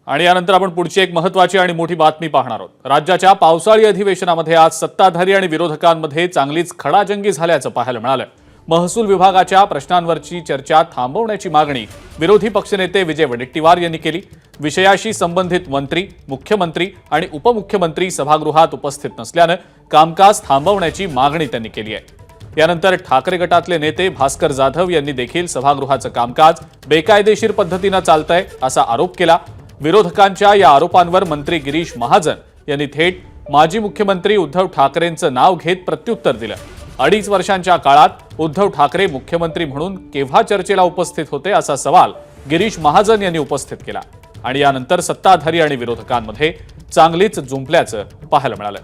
आणि यानंतर आपण पुढची एक महत्त्वाची आणि मोठी बातमी पाहणार आहोत। राज्याच्या पावसाळी अधिवेशनामध्ये आज सत्ताधारी आणि विरोधकांमध्ये चांगलीच खडाजंगी झाल्याचं पाहायला मिळालं। महसूल विभागाच्या प्रश्नांवरची चर्चा थांबवण्याची मागणी विरोधी पक्षनेते विजय वडेट्टीवार यांनी केली। विषयाशी संबंधित मंत्री, मुख्यमंत्री आणि उपमुख्यमंत्री सभागृहात उपस्थित नसल्यानं कामकाज थांबवण्याची मागणी त्यांनी केली आहे। यानंतर ठाकरे गटातले नेते भास्कर जाधव यांनी देखील सभागृहाचं कामकाज बेकायदेशीर पद्धतीनं चालतंय असा आरोप केला। विरोधकांच्या या आरोपांवर मंत्री गिरीश महाजन यांनी थेट माजी मुख्यमंत्री उद्धव ठाकरेंचं नाव घेत प्रत्युत्तर दिलं। 2.5 वर्षांच्या काळात उद्धव ठाकरे मुख्यमंत्री म्हणून केव्हा चर्चेला उपस्थित होते असा सवाल गिरीश महाजन यांनी उपस्थित केला। आणि यानंतर सत्ताधारी आणि विरोधकांमध्ये चांगलीच जुंपल्याचं पाहायला मिळालं।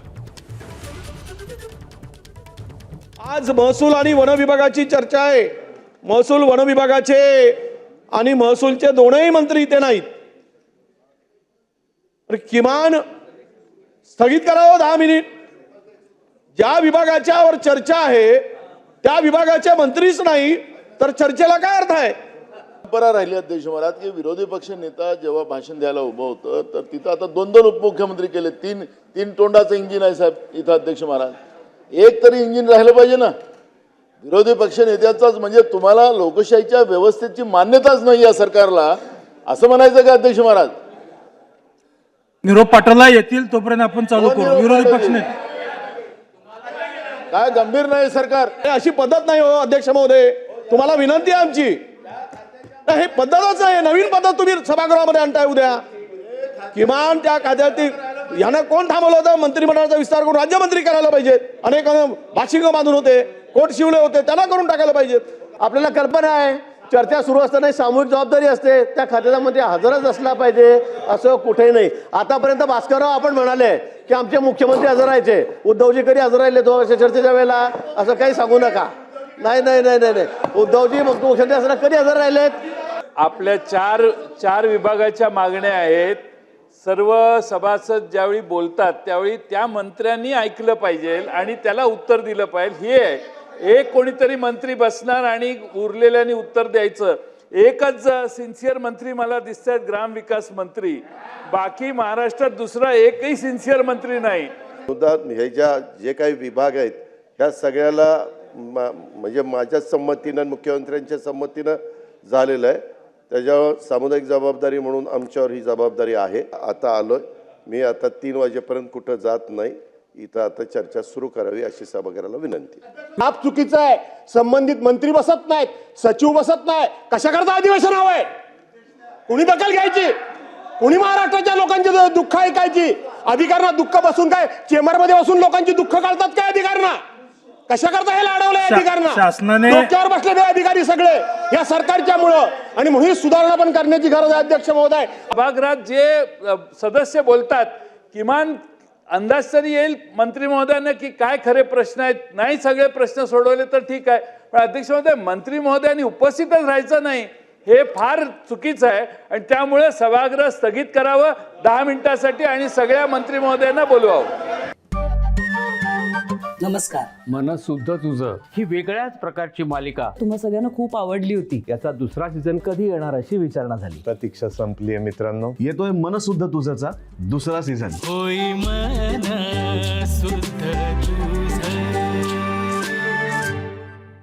आज महसूल आणि वन विभागाची चर्चा आहे। महसूल वन विभागाचे आणि महसूलचे दोनही मंत्री इथे नाहीत। किमान स्थगित करावं 10 मिनिट। ज्या विभागाच्यावर चर्चा आहे त्या विभागाचे मंत्रीच नाही तर चर्चेला काय अर्थ आहे? परंपरा राहिली अध्यक्ष महाराज की विरोधी पक्ष नेता जेव्हा भाषण द्यायला उभं होतं तर तिथं आता 2 उपमुख्यमंत्री केले। तीन तोंडाचं इंजिन आहे साहेब इथं अध्यक्ष महाराज। एक तरी इंजिन राहिलं पाहिजे ना विरोधी पक्ष नेत्याचाच। म्हणजे तुम्हाला लोकशाहीच्या व्यवस्थेची मान्यताच नाही या सरकारला असं म्हणायचं का अध्यक्ष महाराज? निरोप पाठवला येतील तोपर्यंत आपण चालू करू। विरोधी पक्ष नेते काय गंभीर नाही सरकार? अशी पद्धत नाही हो अध्यक्ष महोदय। तुम्हाला विनंती आहे आमची, हे पद्धतच आहे। नवीन पद्धत तुम्ही सभागृहामध्ये आणताय उद्या। किमान त्या खात्यातील यांना कोण थांबवलं होतं? मंत्रिमंडळाचा विस्तार करून राज्यमंत्री करायला पाहिजेत। अनेक भाषिंग बांधून होते, कोट शिवले होते, त्यांना करून टाकायला पाहिजेत। आपल्याला कल्पना आहे चर्चा सुरू असताना सामूहिक जबाबदारी असते, त्या खात्यामध्ये हजरच असला पाहिजे असं कुठेही नाही। आतापर्यंत भास्करराव आपण म्हणाले की आमचे मुख्यमंत्री हजर राहायचे, उद्धवजी कधी हजर राहिले तो चर्चेच्या वेळेला? असं काही सांगू नका। नाही नाही नाही नाही उद्धवजी मुख्यमंत्री असताना कधी हजर राहिलेत? आपल्या चार विभागाच्या मागण्या आहेत। सर्व सभासद ज्यावेळी बोलतात त्यावेळी त्या मंत्र्यांनी ऐकलं पाहिजे आणि त्याला उत्तर दिलं पाहिजे। हे आहे एक कोणीतरी मंत्री बसणार आणि उरलेल्यानी उत्तर द्यायचं। एकच सिन्सिअर मंत्री मला दिसतात ग्रामविकास मंत्री, बाकी महाराष्ट्रात दुसरा एकही सिन्सिअर मंत्री नाही। ह्याच्या जे काही विभाग आहेत ह्या सगळ्याला म्हणजे माझ्या संमतीनं मुख्यमंत्र्यांच्या संमतीनं झालेलं आहे। त्याच्यावर सामुदायिक जबाबदारी म्हणून आमच्यावर ही जबाबदारी आहे। आता आलोय मी, आता 3 वाजेपर्यंत कुठं जात नाही। इथं आता चर्चा सुरू करावी अशी सभागृहाला विनंती। आप चुकीचं आहे। संबंधित मंत्री बसत नाहीत, सचिव बसत नाही, कशा करता अधिवेशन हवंय? कुणी दखल घ्यायची? कुणी महाराष्ट्राच्या लोकांची दुःख ऐकायची? अधिकाऱ्यांना दुःख बसून काय चेंबरमध्ये बसून लोकांची दुःख काढतात काय अधिकाऱ्यांना? कशा करता हे लाडवलंय अधिकाऱ्यांना? शासनाने डोक्यावर बसलेले अधिकारी सगळे या सरकारच्या मुळे, आणि म्हणून सुधारणा पण करण्याची गरज आहे अध्यक्ष महोदय। सभागृहात जे सदस्य बोलतात किमान अंदाज तरी येईल मंत्री महोदयांना की काय खरे प्रश्न आहेत। नाही सगळे प्रश्न सोडवले तर ठीक आहे, पण अध्यक्ष महोदय मंत्री महोदयांनी उपस्थितच राहायचं नाही हे फार चुकीचं आहे। आणि त्यामुळे सभागृह स्थगित करावं 10 मिनिटांसाठी आणि सगळ्या मंत्री महोदयांना बोलवावं। नमस्कार। मनसुद्धा तुझं ही वेगळ्याच प्रकारची मालिका तुम्हा सगळ्यांना खूप आवडली होती। याचा दुसरा सीझन कधी येणार अशी विचारणा झाली। प्रतीक्षा संपली आहे मित्रांनो। येतोय मनसुद्धा तुझाचा दुसरा सीझन। होई मनसुद्धा तुझं।